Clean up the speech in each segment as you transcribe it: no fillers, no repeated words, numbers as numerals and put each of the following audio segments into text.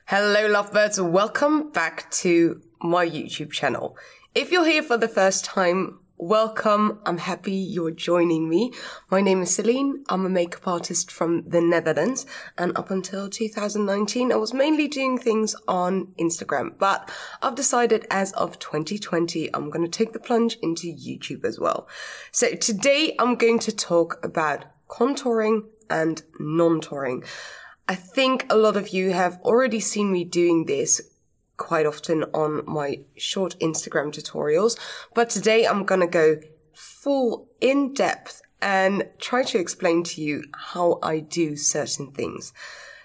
Hello lovebirds, welcome back to my YouTube channel. If you're here for the first time, welcome. I'm happy you're joining me. My name is Celine. I'm a makeup artist from the Netherlands, and up until 2019 I was mainly doing things on Instagram, but I've decided as of 2020 I'm going to take the plunge into YouTube as well. So today I'm going to talk about contouring and non-touring. I think a lot of you have already seen me doing this quite often on my short Instagram tutorials, but today I'm gonna go full in depth and try to explain to you how I do certain things.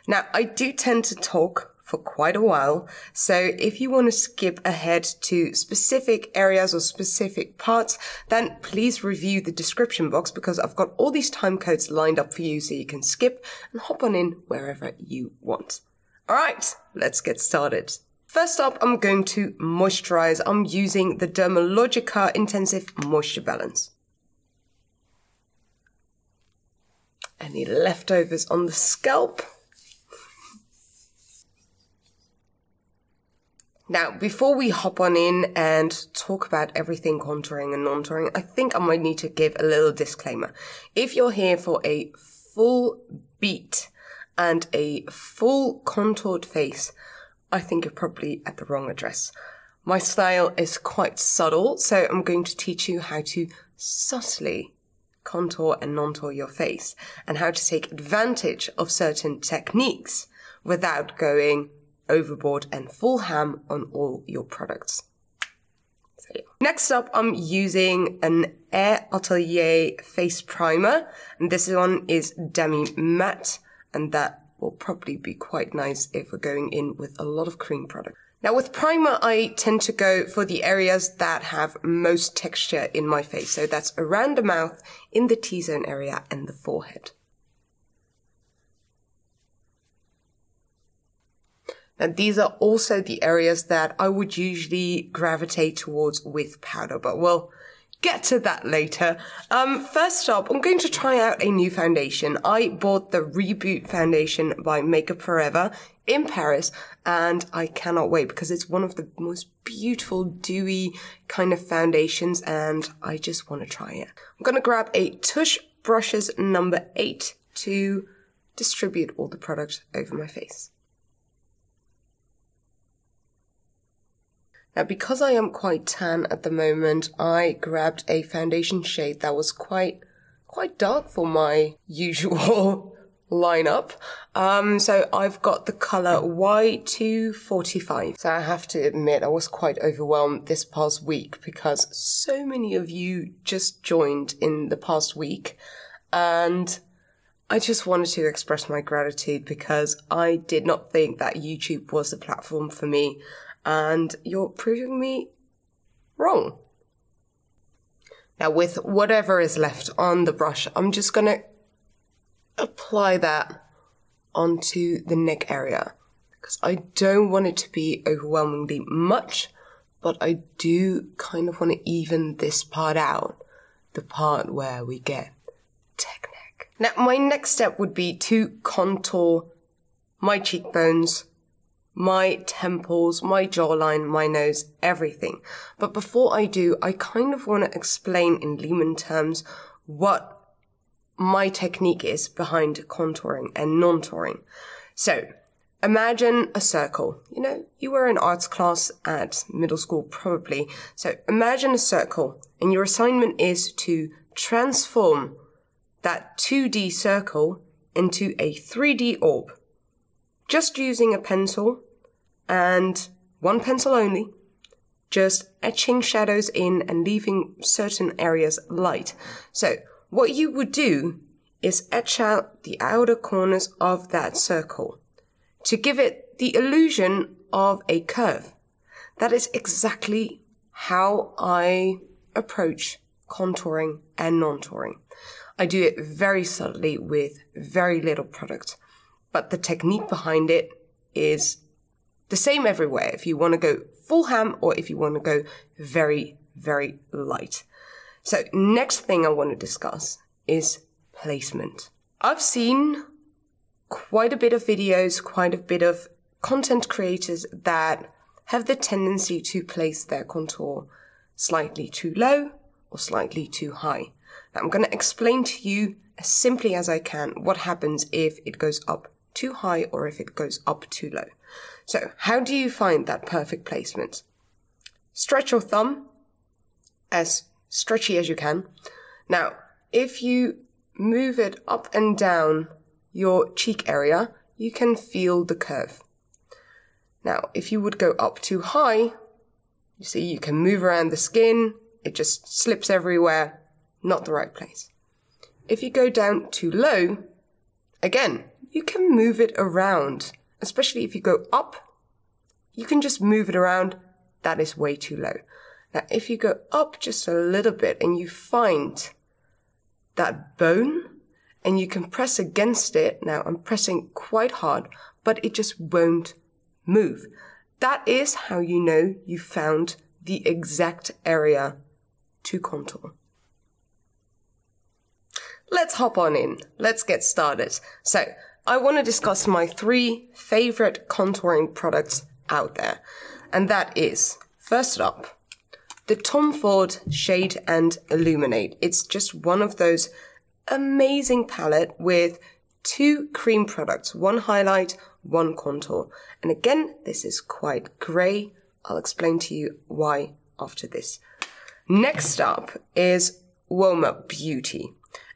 Now, I do tend to talk for quite a while, so if you want to skip ahead to specific areas or specific parts, then please review the description box because I've got all these time codes lined up for you so you can skip and hop on in wherever you want. Alright, let's get started. First up, I'm going to moisturize. I'm using the DERMALOGICA Intensive Moisture Balance. Any leftovers on the scalp? Now, before we hop on in and talk about everything contouring and non-touring, I think I might need to give a little disclaimer. If you're here for a full beat and a full contoured face, I think you're probably at the wrong address. My style is quite subtle, so I'm going to teach you how to subtly contour and non-tour your face and how to take advantage of certain techniques without going overboard and full ham on all your products. So yeah. Next up, I'm using an ATELIER face primer, and this one is DEMI-MATTE, and that will probably be quite nice if we're going in with a lot of cream product. Now with primer, I tend to go for the areas that have most texture in my face, so that's around the mouth, in the T-zone area, and the forehead. And these are also the areas that I would usually gravitate towards with powder, but we'll get to that later. First up, I'm going to try out a new foundation. I bought the REBOOT foundation by Makeup Forever in Paris, and I cannot wait because it's one of the most beautiful dewy kind of foundations, and I just want to try it. I'm going to grab a Touch Brushes number 8 to distribute all the product over my face. Now, because I am quite tan at the moment, I grabbed a foundation shade that was quite dark for my usual lineup. So I've got the color Y245. So I have to admit, I was quite overwhelmed this past week because so many of you just joined in the past week, and I just wanted to express my gratitude because I did not think that YouTube was the platform for me. And you're proving me wrong. Now with whatever is left on the brush, I'm just gonna apply that onto the neck area because I don't want it to be overwhelmingly much, but I do kind of want to even this part out, the part where we get tech neck. Now my next step would be to contour my cheekbones, my temples, my jawline, my nose, everything. But before I do, I kind of want to explain in layman terms what my technique is behind contouring and non-touring. So imagine a circle. You know, you were in arts class at middle school probably. So imagine a circle, and your assignment is to transform that 2D circle into a 3D orb. Just using a pencil, and one pencil only, just etching shadows in and leaving certain areas light. So what you would do is etch out the outer corners of that circle to give it the illusion of a curve. That is exactly how I approach contouring and non-touring. I do it very subtly with very little product. But the technique behind it is the same everywhere, if you want to go full ham or if you want to go very, very light. So next thing I want to discuss is placement. I've seen quite a bit of videos, quite a bit of content creators that have the tendency to place their contour slightly too low or slightly too high. Now, I'm going to explain to you as simply as I can what happens if it goes up too high or if it goes up too low. So, how do you find that perfect placement? Stretch your thumb as stretchy as you can. Now, if you move it up and down your cheek area, you can feel the curve. Now, if you would go up too high, you see you can move around the skin, it just slips everywhere, not the right place. If you go down too low, again, you can move it around, especially if you go up, you can just move it around, that is way too low. Now, if you go up just a little bit and you find that bone and you can press against it, now I'm pressing quite hard, but it just won't move. That is how you know you found the exact area to contour. Let's hop on in. Let's get started. So, I want to discuss my 3 favorite contouring products out there. And that is, first up, the Tom Ford Shade and Illuminate. It's just one of those amazing palette with 2 cream products, 1 highlight, 1 contour. And again, this is quite grey. I'll explain to you why after this. Next up is UOMA Beauty.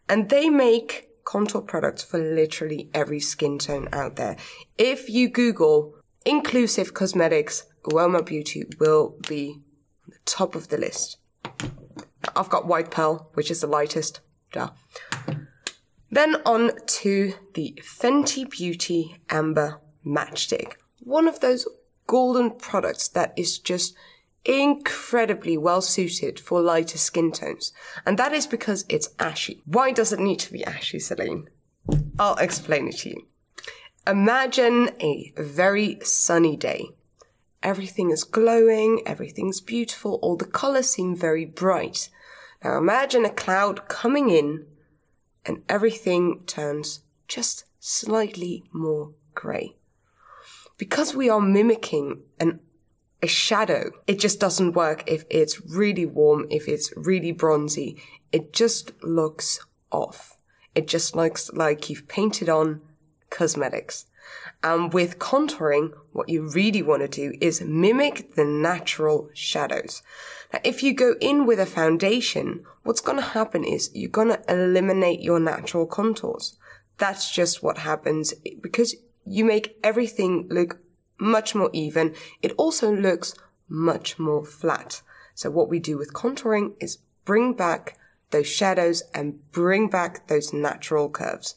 And they make contour products for literally every skin tone out there. If you Google inclusive cosmetics, UOMA Beauty will be on the top of the list. I've got White Pearl, which is the lightest. Duh. Then on to the Fenty Beauty Amber Matchstick. One of those golden products that is just incredibly well suited for lighter skin tones. And that is because it's ashy. Why does it need to be ashy, Celine? I'll explain it to you. Imagine a very sunny day. Everything is glowing, everything's beautiful, all the colors seem very bright. Now imagine a cloud coming in and everything turns just slightly more grey. Because we are mimicking a shadow, it just doesn't work if it's really warm, if it's really bronzy. It just looks off. It just looks like you've painted on cosmetics. And with contouring, what you really want to do is mimic the natural shadows. Now, if you go in with a foundation, what's going to happen is you're going to eliminate your natural contours. That's just what happens because you make everything look much more even. It also looks much more flat. So what we do with contouring is bring back those shadows and bring back those natural curves.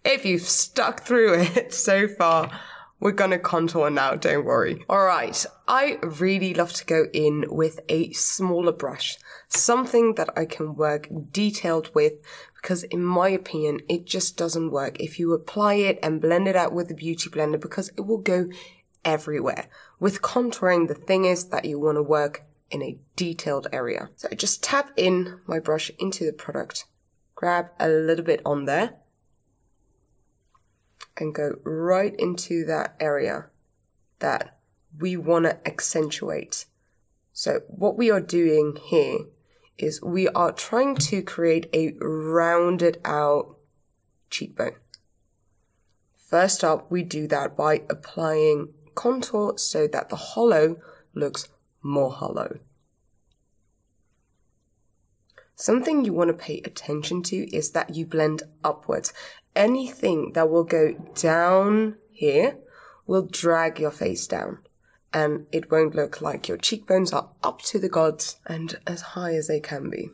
If you've stuck through it so far, we're gonna contour now, don't worry. Alright, I really love to go in with a smaller brush, something that I can work detailed with, because in my opinion, it just doesn't work if you apply it and blend it out with the Beauty Blender, because it will go everywhere. With contouring, the thing is that you want to work in a detailed area. So I just tap in my brush into the product, grab a little bit on there, and go right into that area that we want to accentuate. So what we are doing here is we are trying to create a rounded out cheekbone. First up, we do that by applying contour so that the hollow looks more hollow. Something you want to pay attention to is that you blend upwards. Anything that will go down here will drag your face down, and it won't look like your cheekbones are up to the gods and as high as they can be.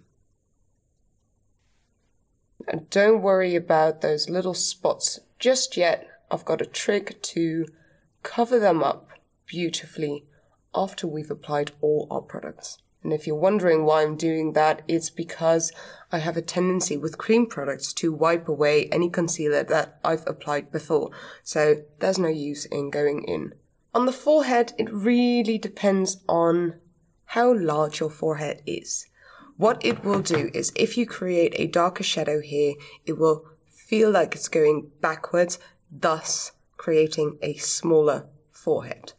Now, don't worry about those little spots just yet. I've got a trick to cover them up beautifully after we've applied all our products. And if you're wondering why I'm doing that, it's because I have a tendency with cream products to wipe away any concealer that I've applied before. So there's no use in going in. On the forehead, it really depends on how large your forehead is. What it will do is if you create a darker shadow here, it will feel like it's going backwards, thus creating a smaller forehead.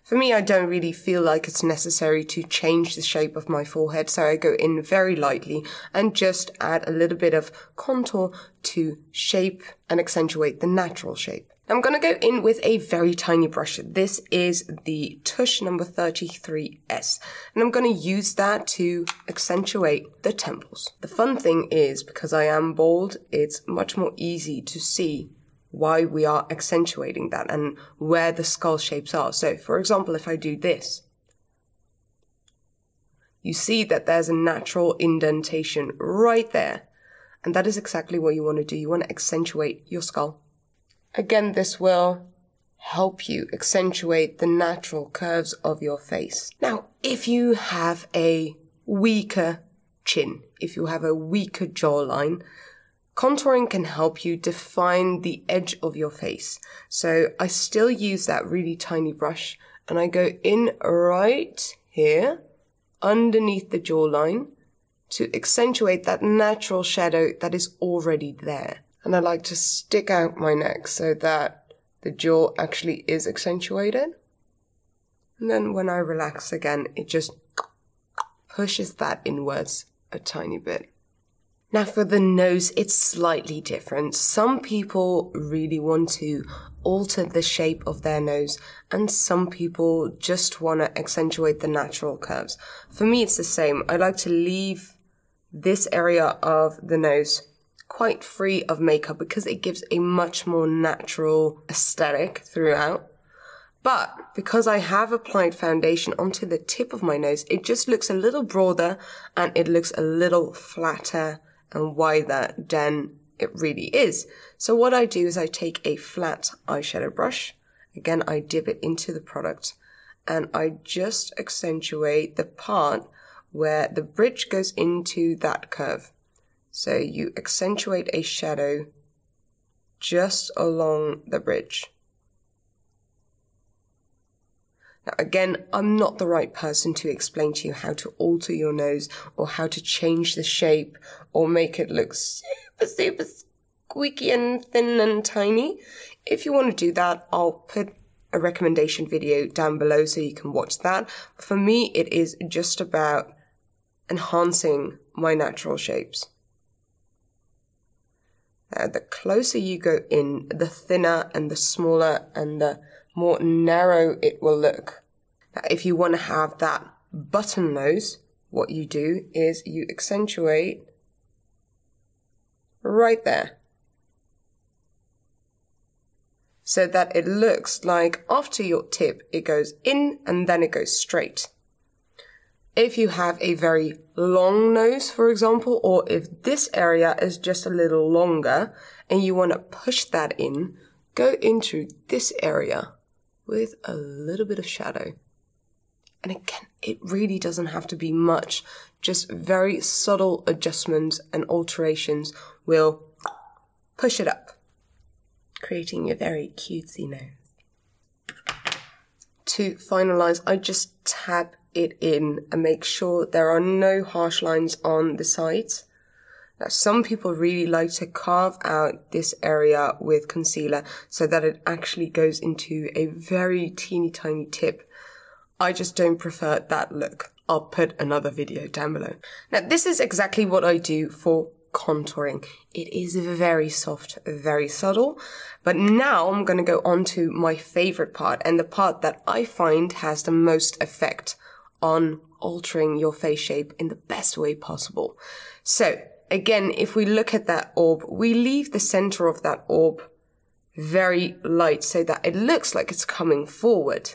For me, I don't really feel like it's necessary to change the shape of my forehead, so I go in very lightly and just add a little bit of contour to shape and accentuate the natural shape. I'm going to go in with a very tiny brush. This is the Tush number 33S, and I'm going to use that to accentuate the temples. The fun thing is, because I am bald, it's much more easy to see why we are accentuating that and where the skull shapes are. So, for example, if I do this, you see that there's a natural indentation right there. And that is exactly what you want to do. You want to accentuate your skull. Again, this will help you accentuate the natural curves of your face. Now, if you have a weaker chin, if you have a weaker jawline, contouring can help you define the edge of your face. So I still use that really tiny brush and I go in right here underneath the jawline to accentuate that natural shadow that is already there. And I like to stick out my neck so that the jaw actually is accentuated. And then when I relax again, it just pushes that inwards a tiny bit. Now for the nose, it's slightly different. Some people really want to alter the shape of their nose, and some people just want to accentuate the natural curves. For me, it's the same. I like to leave this area of the nose quite free of makeup because it gives a much more natural aesthetic throughout. But because I have applied foundation onto the tip of my nose, it just looks a little broader and it looks a little flatter and wider than it really is. So what I do is I take a flat eyeshadow brush. Again, I dip it into the product and I just accentuate the part where the bridge goes into that curve. So you accentuate a shadow just along the bridge. Now again, I'm not the right person to explain to you how to alter your nose or how to change the shape or make it look super squeaky and thin and tiny. If you want to do that, I'll put a recommendation video down below so you can watch that. For me, it is just about enhancing my natural shapes. The closer you go in, the thinner and the smaller and the more narrow it will look. Now, if you want to have that button nose, what you do is you accentuate right there, so that it looks like after your tip, it goes in and then it goes straight. If you have a very long nose, for example, or if this area is just a little longer and you want to push that in, go into this area with a little bit of shadow. And again, it really doesn't have to be much, just very subtle adjustments and alterations will push it up, creating a very cutesy nose. To finalize, I just tap it in and make sure there are no harsh lines on the sides. Now, some people really like to carve out this area with concealer so that it actually goes into a very teeny tiny tip. I just don't prefer that look. I'll put another video down below. Now, this is exactly what I do for contouring. It is very soft, very subtle. But now I'm going to go on to my favorite part, and the part that I find has the most effect on altering your face shape in the best way possible. So again, if we look at that orb, we leave the center of that orb very light so that it looks like it's coming forward.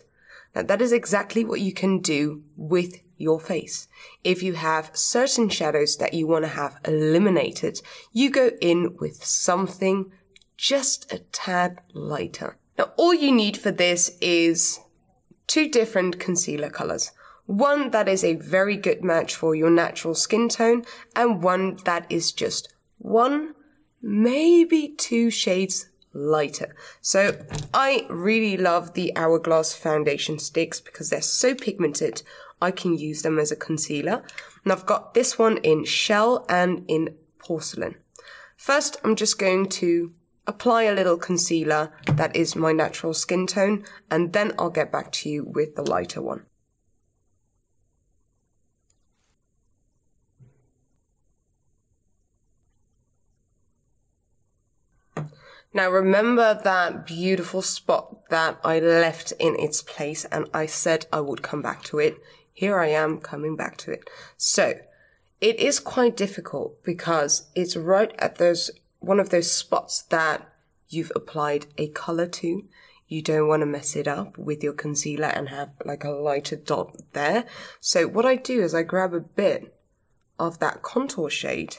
Now that is exactly what you can do with your face. If you have certain shadows that you want to have eliminated, you go in with something just a tad lighter. Now all you need for this is 2 different concealer colors. One that is a very good match for your natural skin tone, and one that is just 1, maybe 2 shades lighter. So I really love the Hourglass foundation sticks because they're so pigmented. I can use them as a concealer. And I've got this one in Shell and in Porcelain. First, I'm just going to apply a little concealer that is my natural skin tone, and then I'll get back to you with the lighter one. Now remember that beautiful spot that I left in its place and I said I would come back to it. Here I am coming back to it. So it is quite difficult because it's right at one of those spots that you've applied a color to. You don't want to mess it up with your concealer and have like a lighter dot there. So what I do is I grab a bit of that contour shade.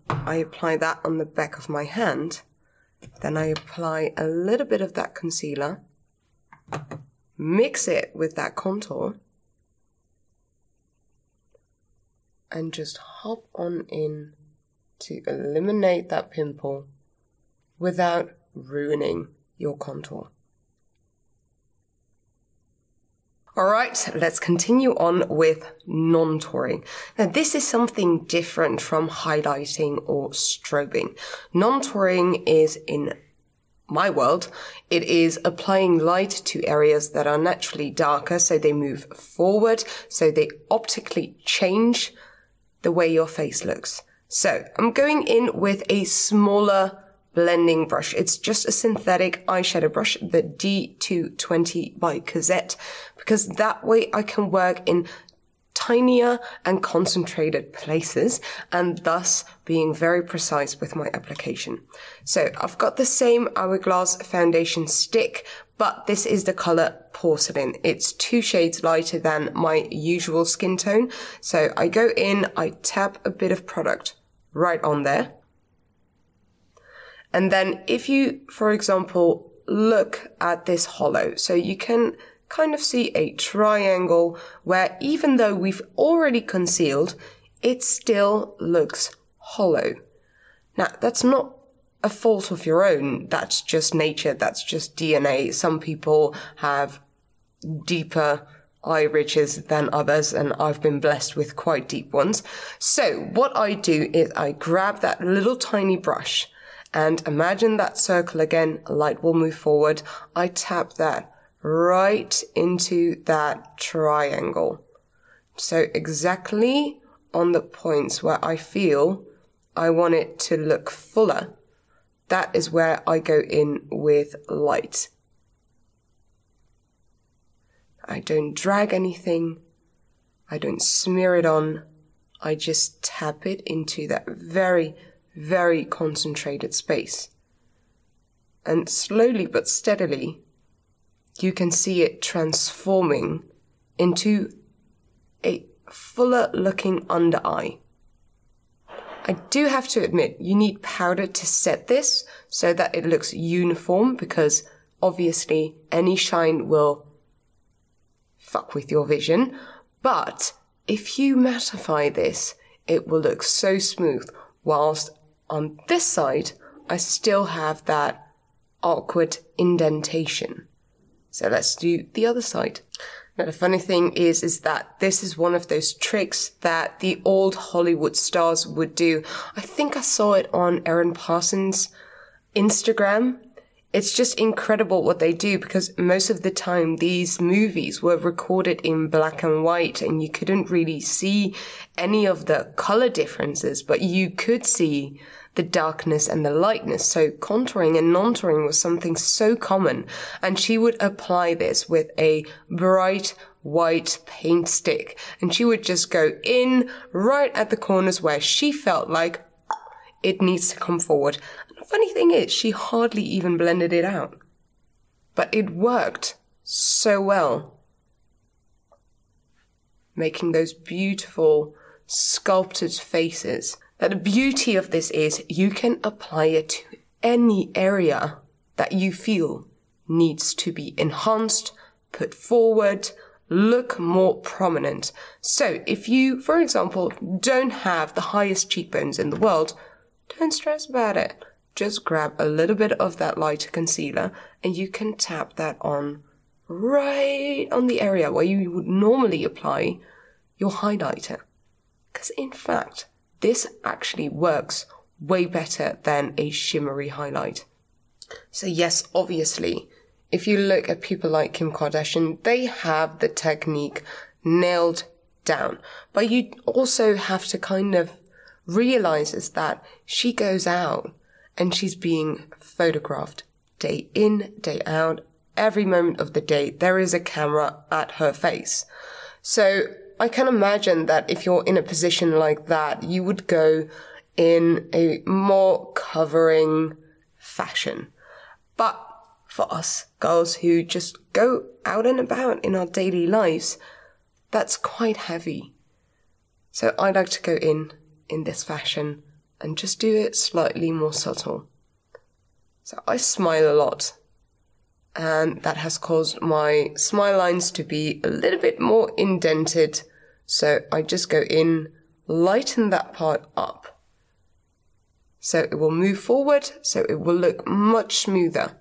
I apply that on the back of my hand. Then I apply a little bit of that concealer, mix it with that contour, and just hop on in to eliminate that pimple without ruining your contour. Alright, let's continue on with nontouring. Now this is something different from highlighting or strobing. Nontouring is, in my world, it is applying light to areas that are naturally darker, so they move forward, so they optically change the way your face looks. So I'm going in with a smaller blending brush. It's just a synthetic eyeshadow brush, the D220 by Cosette, because that way I can work in tinier and concentrated places and thus being very precise with my application. So I've got the same Hourglass foundation stick, but this is the color Porcelain. It's 2 shades lighter than my usual skin tone. So I go in, I tap a bit of product right on there. And then if you, for example, look at this hollow, so you can kind of see a triangle where even though we've already concealed, it still looks hollow. Now, that's not a fault of your own. That's just nature. That's just DNA. Some people have deeper eye ridges than others, and I've been blessed with quite deep ones. So what I do is I grab that little tiny brush and imagine that circle again, light will move forward. I tap that right into that triangle. So exactly on the points where I feel I want it to look fuller, that is where I go in with light. I don't drag anything. I don't smear it on. I just tap it into that very, very concentrated space. And slowly but steadily, you can see it transforming into a fuller looking under eye. I do have to admit, you need powder to set this so that it looks uniform, because obviously any shine will fuck with your vision. But if you mattify this, it will look so smooth, whilst on this side, I still have that awkward indentation. So let's do the other side. Now the funny thing is that this is one of those tricks that the old Hollywood stars would do. I think I saw it on Aaron Parsons' Instagram. It's just incredible what they do, because most of the time these movies were recorded in black and white and you couldn't really see any of the color differences, but you could see the darkness and the lightness. So contouring and nontouring was something so common, and she would apply this with a bright white paint stick, and she would just go in right at the corners where she felt like it needs to come forward. And the funny thing is, she hardly even blended it out, but it worked so well, making those beautiful sculpted faces. Now the beauty of this is you can apply it to any area that you feel needs to be enhanced, put forward, look more prominent. So if you, for example, don't have the highest cheekbones in the world, don't stress about it. Just grab a little bit of that lighter concealer and you can tap that on right on the area where you would normally apply your highlighter. Because in fact, this actually works way better than a shimmery highlight. So yes, obviously, if you look at people like Kim Kardashian, they have the technique nailed down. But you also have to kind of realize is that she goes out and she's being photographed day in, day out, every moment of the day. There is a camera at her face. So I can imagine that if you're in a position like that, you would go in a more covering fashion. But for us girls who just go out and about in our daily lives, that's quite heavy. So I like to go in this fashion and just do it slightly more subtle. So I smile a lot, and that has caused my smile lines to be a little bit more indented. So I just go in, lighten that part up. So it will move forward, so it will look much smoother.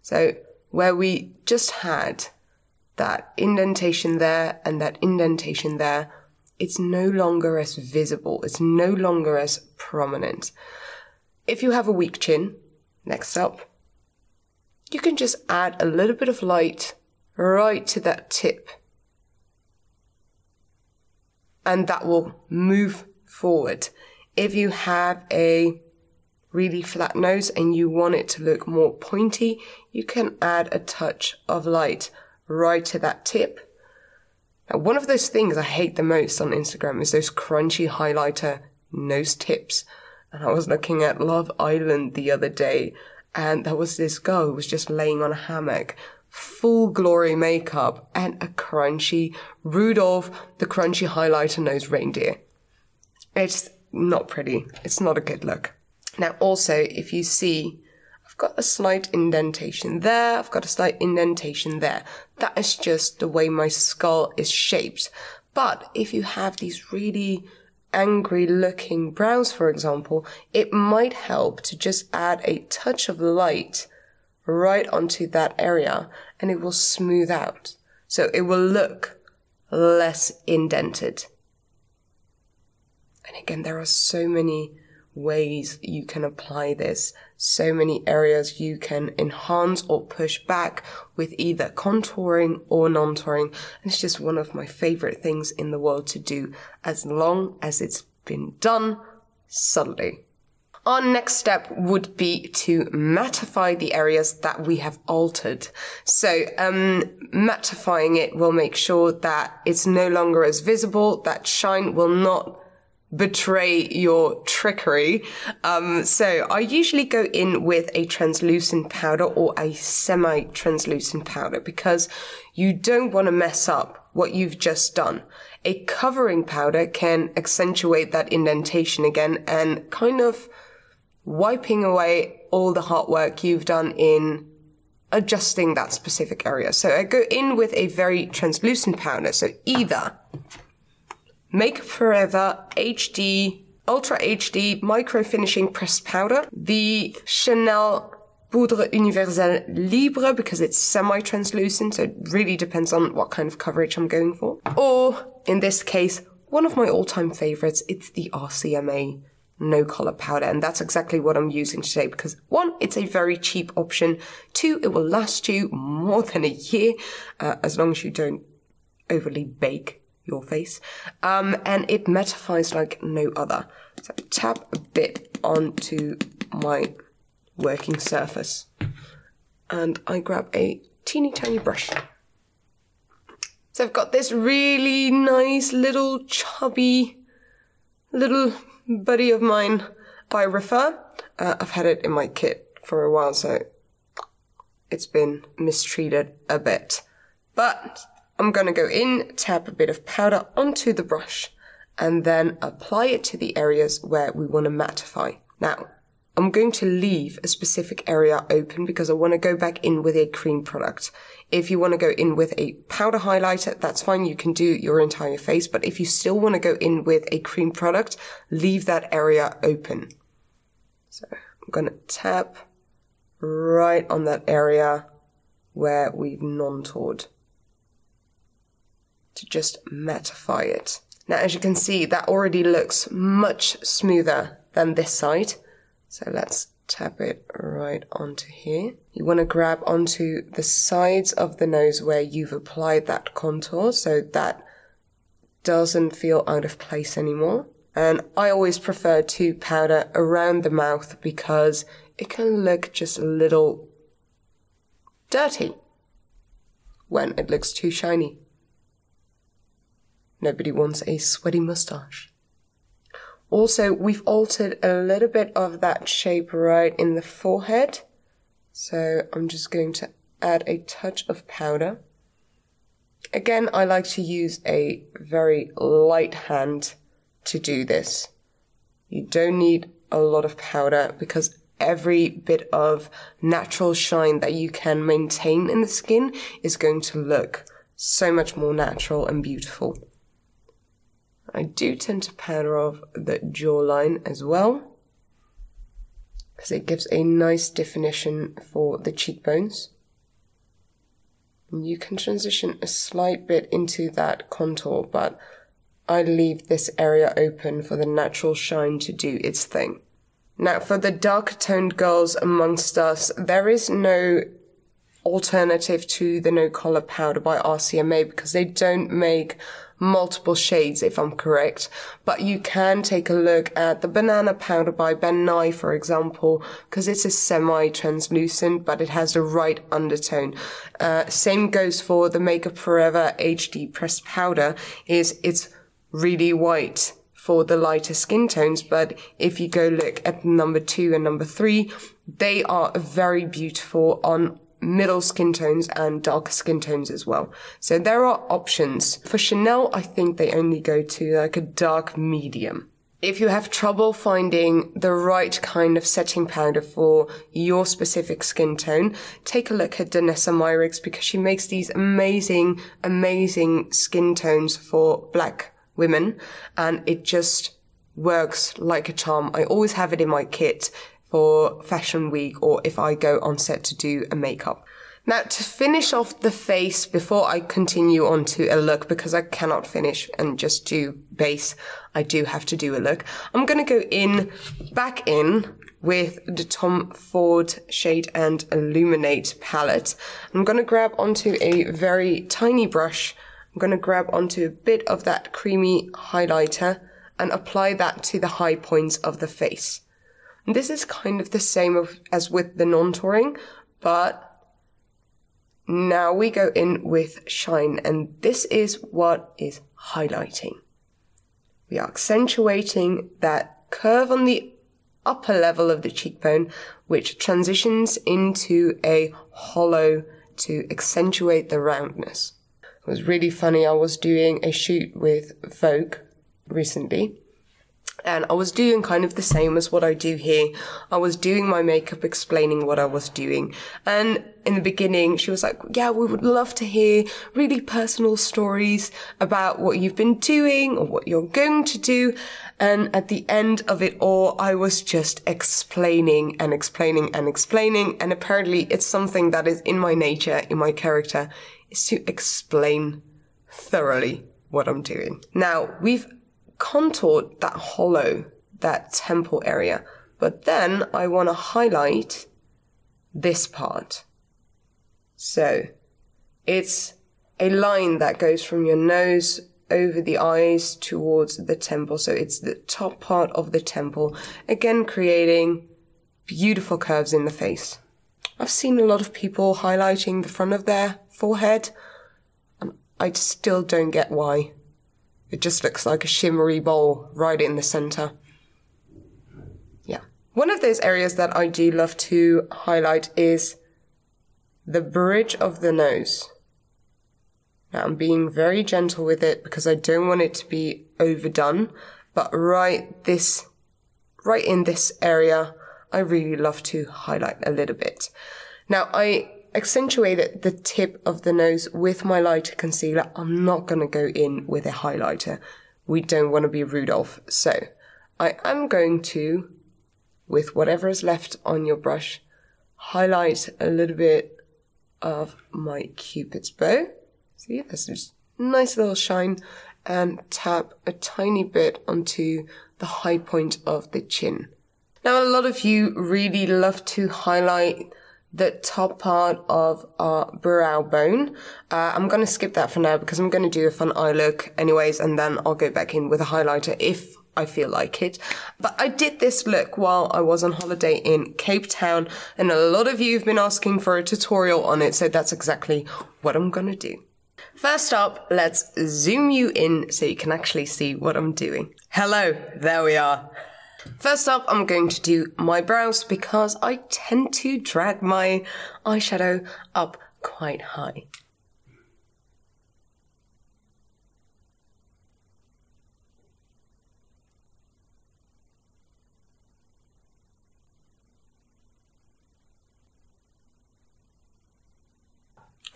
So where we just had that indentation there and that indentation there, it's no longer as visible, it's no longer as prominent. If you have a weak chin, next up, you can just add a little bit of light right to that tip. And that will move forward. If you have a really flat nose and you want it to look more pointy, you can add a touch of light right to that tip. Now, one of those things I hate the most on Instagram is those crunchy highlighter nose tips. And I was looking at Love Island the other day, and there was this girl who was just laying on a hammock, full glory makeup, and a crunchy Rudolph the Crunchy Highlighter Nose Reindeer. It's not pretty. It's not a good look. Now, also, if you see, I've got a slight indentation there, I've got a slight indentation there. That is just the way my skull is shaped. But if you have these really angry looking brows, for example, it might help to just add a touch of light right onto that area, and it will smooth out. So it will look less indented. And again, there are so many ways you can apply this, so many areas you can enhance or push back with either contouring or non-touring. And it's just one of my favorite things in the world to do, as long as it's been done subtly. Our next step would be to mattify the areas that we have altered. So mattifying it will make sure that it's no longer as visible, that shine will not betray your trickery. So I usually go in with a translucent powder or a semi-translucent powder because you don't want to mess up what you've just done. A covering powder can accentuate that indentation again and kind of wiping away all the hard work you've done in adjusting that specific area. So I go in with a very translucent powder. So either Make Forever HD, Ultra HD Microfinishing Pressed Powder, the Chanel Poudre Universelle Libre, because it's semi-translucent, so it really depends on what kind of coverage I'm going for. Or, in this case, one of my all-time favorites, it's the RCMA No Color Powder, and that's exactly what I'm using today, because one, it's a very cheap option, two, it will last you more than a year, as long as you don't overly bake your face, and it mattifies like no other. So I tap a bit onto my working surface, and I grab a teeny tiny brush. So I've got this really nice little chubby little buddy of mine by Refer. I've had it in my kit for a while, so it's been mistreated a bit, but I'm going to go in, tap a bit of powder onto the brush, and then apply it to the areas where we want to mattify. Now, I'm going to leave a specific area open because I want to go back in with a cream product. If you want to go in with a powder highlighter, that's fine, you can do your entire face, but if you still want to go in with a cream product, leave that area open. So I'm going to tap right on that area where we've non-toured, to just mattify it. Now, as you can see, that already looks much smoother than this side. So let's tap it right onto here. You want to grab onto the sides of the nose where you've applied that contour so that doesn't feel out of place anymore. And I always prefer to powder around the mouth because it can look just a little dirty when it looks too shiny. Nobody wants a sweaty moustache. Also, we've altered a little bit of that shape right in the forehead. So I'm just going to add a touch of powder. Again, I like to use a very light hand to do this. You don't need a lot of powder because every bit of natural shine that you can maintain in the skin is going to look so much more natural and beautiful. I do tend to powder off the jawline as well, because it gives a nice definition for the cheekbones. And you can transition a slight bit into that contour, but I leave this area open for the natural shine to do its thing. Now, for the darker toned girls amongst us, there is no alternative to the No Color powder by RCMA because they don't make multiple shades, if I'm correct. But you can take a look at the banana powder by Ben Nye, for example, because it's a semi-translucent, but it has the right undertone. Same goes for the Makeup Forever HD pressed powder. It's really white for the lighter skin tones, but if you go look at number 2 and number 3, they are very beautiful on middle skin tones and darker skin tones as well. So there are options. For Chanel, I think they only go to like a dark medium. If you have trouble finding the right kind of setting powder for your specific skin tone, take a look at DANESSA MYRICKS because she makes these amazing, amazing skin tones for black women, and it just works like a charm. I always have it in my kit for Fashion Week or if I go on set to do a makeup. Now, to finish off the face before I continue on to a look, because I cannot finish and just do base, I do have to do a look. I'm going to go back in with the Tom Ford Shade and Illuminate palette. I'm going to grab onto a very tiny brush. I'm going to grab onto a bit of that creamy highlighter and apply that to the high points of the face. And this is kind of the same as with the non-touring, but now we go in with shine, and this is what is highlighting. We are accentuating that curve on the upper level of the cheekbone, which transitions into a hollow to accentuate the roundness. It was really funny. I was doing a shoot with Vogue recently, and I was doing kind of the same as what I do here. I was doing my makeup, explaining what I was doing. And in the beginning, she was like, yeah, we would love to hear really personal stories about what you've been doing or what you're going to do. And at the end of it all, I was just explaining and explaining and explaining. And apparently it's something that is in my nature, in my character, is to explain thoroughly what I'm doing. Now, we've contoured that hollow, that temple area, but then I want to highlight this part. So it's a line that goes from your nose over the eyes towards the temple. So it's the top part of the temple, again creating beautiful curves in the face. I've seen a lot of people highlighting the front of their forehead, and I still don't get why. It just looks like a shimmery bowl right in the center. Yeah. One of those areas that I do love to highlight is the bridge of the nose. Now, I'm being very gentle with it because I don't want it to be overdone, but right in this area, I really love to highlight a little bit. Now, I accentuated the tip of the nose with my lighter concealer. I'm not going to go in with a highlighter. We don't want to be Rudolph. So I am going to, with whatever is left on your brush, highlight a little bit of my Cupid's bow. See, there's this nice little shine, and tap a tiny bit onto the high point of the chin. Now, a lot of you really love to highlight the top part of our brow bone. I'm going to skip that for now because I'm going to do a fun eye look anyways, and then I'll go back in with a highlighter if I feel like it. But I did this look while I was on holiday in Cape Town, and a lot of you have been asking for a tutorial on it, so that's exactly what I'm going to do. First up, let's zoom you in so you can actually see what I'm doing. Hello, there we are. First up, I'm going to do my brows because I tend to drag my eyeshadow up quite high.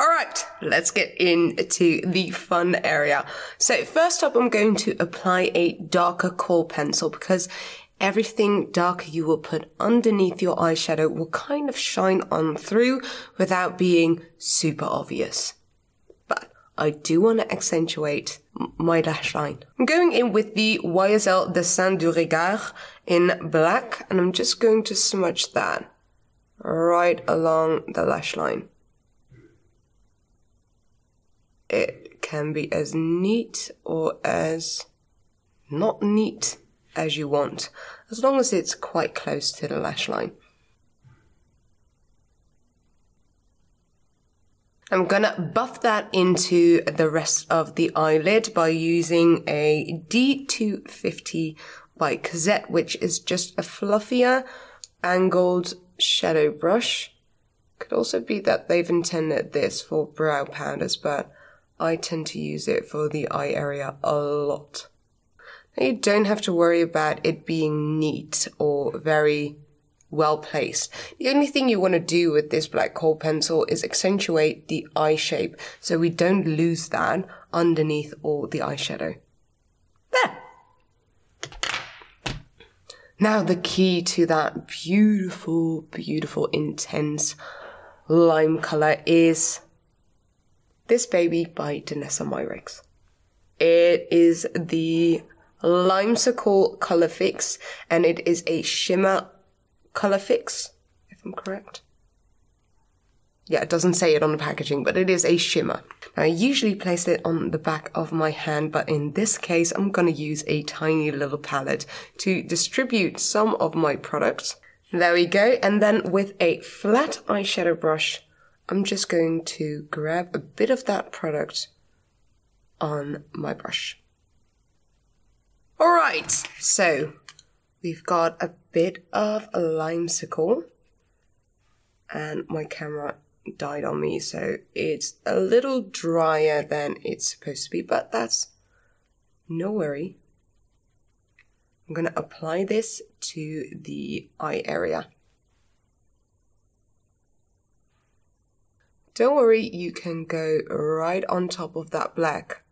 Alright, let's get into the fun area. So first up, I'm going to apply a darker kohl pencil because everything darker you will put underneath your eyeshadow will kind of shine on through without being super obvious. But I do want to accentuate my lash line. I'm going in with the YSL Dessin du Regard in black, and I'm just going to smudge that right along the lash line. It can be as neat or as not neat as you want, as long as it's quite close to the lash line. I'm gonna buff that into the rest of the eyelid by using a D250 by Cosette, which is just a fluffier, angled shadow brush. Could also be that they've intended this for brow powders, but I tend to use it for the eye area a lot. Now, you don't have to worry about it being neat or very well placed. The only thing you want to do with this black kohl pencil is accentuate the eye shape so we don't lose that underneath all the eyeshadow. There! Now the key to that beautiful, beautiful, intense lime color is this baby by DANESSA MYRICKS. It is the LIMESICKLE Color Fix, and it is a shimmer color fix, if I'm correct. Yeah, it doesn't say it on the packaging, but it is a shimmer. Now, I usually place it on the back of my hand, but in this case, I'm going to use a tiny little palette to distribute some of my product. There we go. And then with a flat eyeshadow brush, I'm just going to grab a bit of that product on my brush. Alright, so we've got a bit of a LIMESICKLE, and my camera died on me, so it's a little drier than it's supposed to be, but that's no worry. I'm going to apply this to the eye area. Don't worry, you can go right on top of that black,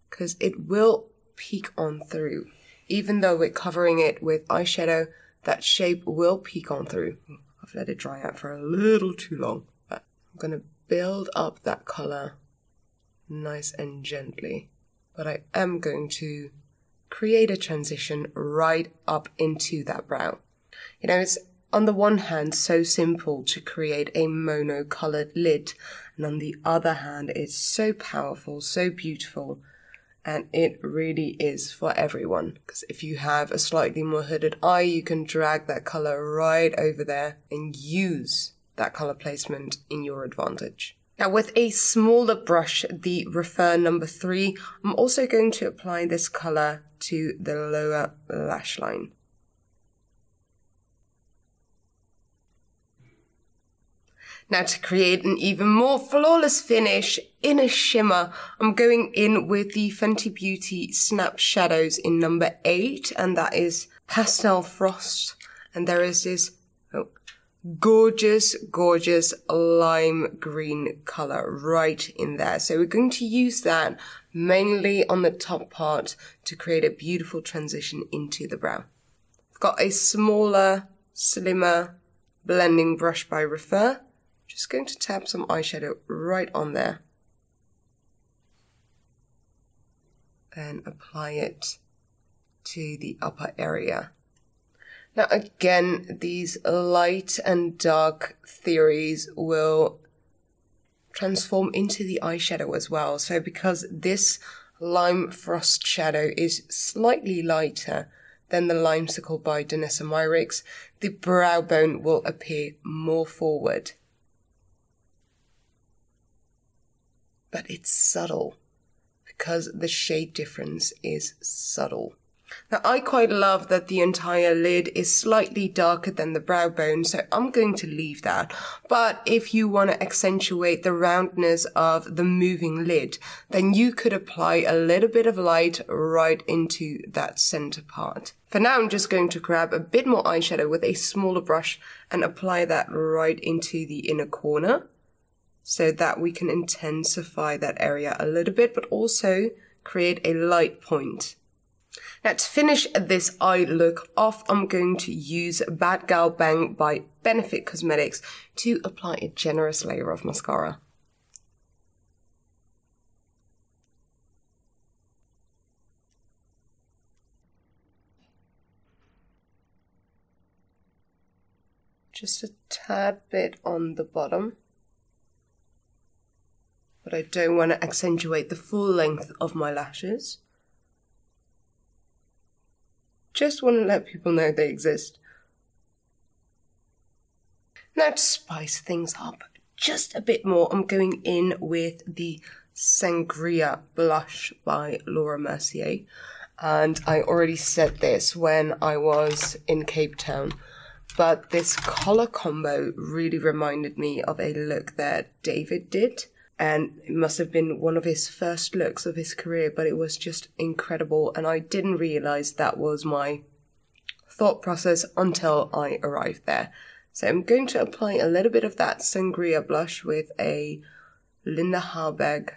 because it will peek on through. Even though we're covering it with eyeshadow, that shape will peek on through. I've let it dry out for a little too long, but I'm going to build up that color nice and gently. But I am going to create a transition right up into that brow. You know, it's on the one hand so simple to create a mono-colored lid, and on the other hand it's so powerful, so beautiful, and it really is for everyone. Because if you have a slightly more hooded eye, you can drag that color right over there and use that color placement in your advantage. Now with a smaller brush, the Refer number 3, I'm also going to apply this color to the lower lash line. Now to create an even more flawless finish in a shimmer, I'm going in with the Fenty Beauty Snap Shadows in number 8, and that is Pastel Frost. And there is this gorgeous, gorgeous lime green color right in there. So we're going to use that mainly on the top part to create a beautiful transition into the brow. I've got a smaller, slimmer blending brush by Refer. Just going to tap some eyeshadow right on there and apply it to the upper area. Now again, these light and dark theories will transform into the eyeshadow as well. So because this Lime Frost shadow is slightly lighter than the LIMESICKLE by DANESSA MYRICKS, the brow bone will appear more forward. But it's subtle, because the shade difference is subtle. Now I quite love that the entire lid is slightly darker than the brow bone, so I'm going to leave that. But if you want to accentuate the roundness of the moving lid, then you could apply a little bit of light right into that center part. For now, I'm just going to grab a bit more eyeshadow with a smaller brush and apply that right into the inner corner, so that we can intensify that area a little bit, but also create a light point. Now to finish this eye look off, I'm going to use Bad Gal Bang by Benefit Cosmetics to apply a generous layer of mascara. Just a tad bit on the bottom, but I don't want to accentuate the full length of my lashes. Just want to let people know they exist. Now to spice things up just a bit more, I'm going in with the Sangria blush by Laura Mercier. And I already said this when I was in Cape Town, but this color combo really reminded me of a look that David did. And it must have been one of his first looks of his career, but it was just incredible. And I didn't realize that was my thought process until I arrived there. So I'm going to apply a little bit of that Sangria blush with a Linda Harberg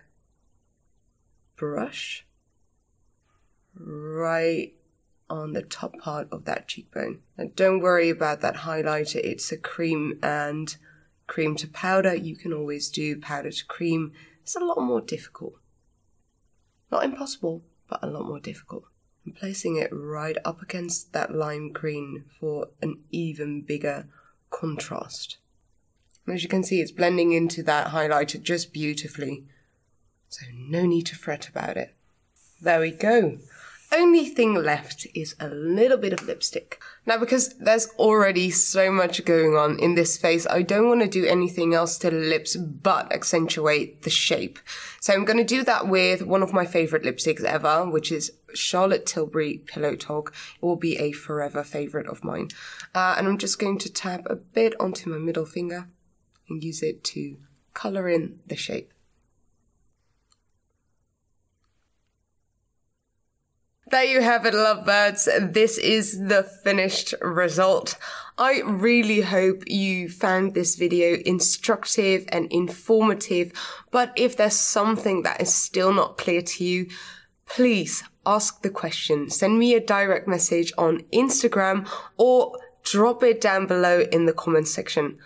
brush right on the top part of that cheekbone. Now don't worry about that highlighter, it's a cream and cream to powder. You can always do powder to cream. It's a lot more difficult. Not impossible, but a lot more difficult. I'm placing it right up against that lime green for an even bigger contrast. And as you can see, it's blending into that highlighter just beautifully. So no need to fret about it. There we go. Only thing left is a little bit of lipstick. Now, because there's already so much going on in this face, I don't want to do anything else to the lips but accentuate the shape. So I'm going to do that with one of my favorite lipsticks ever, which is Charlotte Tilbury Pillow Talk. It will be a forever favorite of mine. And I'm just going to tap a bit onto my middle finger and use it to color in the shape. There you have it, lovebirds. This is the finished result. I really hope you found this video instructive and informative, but if there's something that is still not clear to you, please ask the question. Send me a direct message on Instagram or drop it down below in the comments section.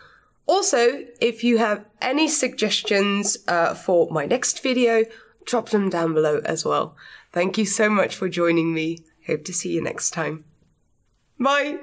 Also, if you have any suggestions for my next video, drop them down below as well. Thank you so much for joining me. Hope to see you next time. Bye!